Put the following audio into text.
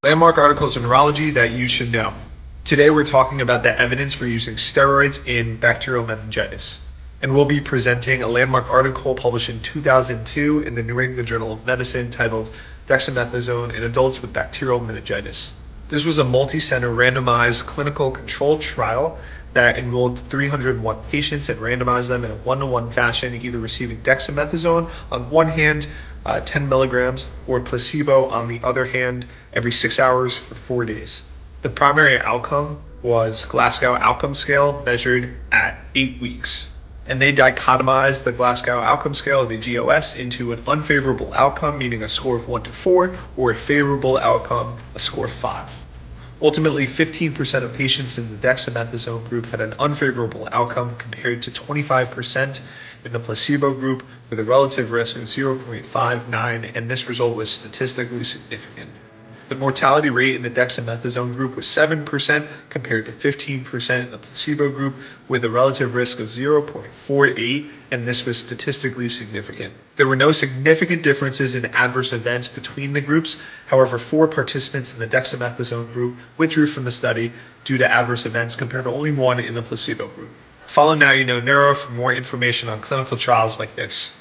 Landmark articles in neurology that you should know. Today we're talking about the evidence for using steroids in bacterial meningitis. And we'll be presenting a landmark article published in 2002 in the New England Journal of Medicine titled Dexamethasone in Adults with Bacterial Meningitis. This was a multi-center randomized clinical controlled trial that enrolled 301 patients and randomized them in a one-to-one fashion, either receiving dexamethasone on one hand, 10 milligrams, or placebo on the other hand, every 6 hours for 4 days. The primary outcome was Glasgow Outcome Scale measured at 8 weeks. And they dichotomized the Glasgow Outcome Scale, the GOS, into an unfavorable outcome, meaning a score of 1 to 4, or a favorable outcome, a score of 5. Ultimately, 15% of patients in the dexamethasone group had an unfavorable outcome compared to 25% in the placebo group with a relative risk of 0.59, and this result was statistically significant. The mortality rate in the dexamethasone group was 7% compared to 15% in the placebo group with a relative risk of 0.48, and this was statistically significant. There were no significant differences in adverse events between the groups. However, 4 participants in the dexamethasone group withdrew from the study due to adverse events compared to only 1 in the placebo group. Follow Now You Know Neuro for more information on clinical trials like this.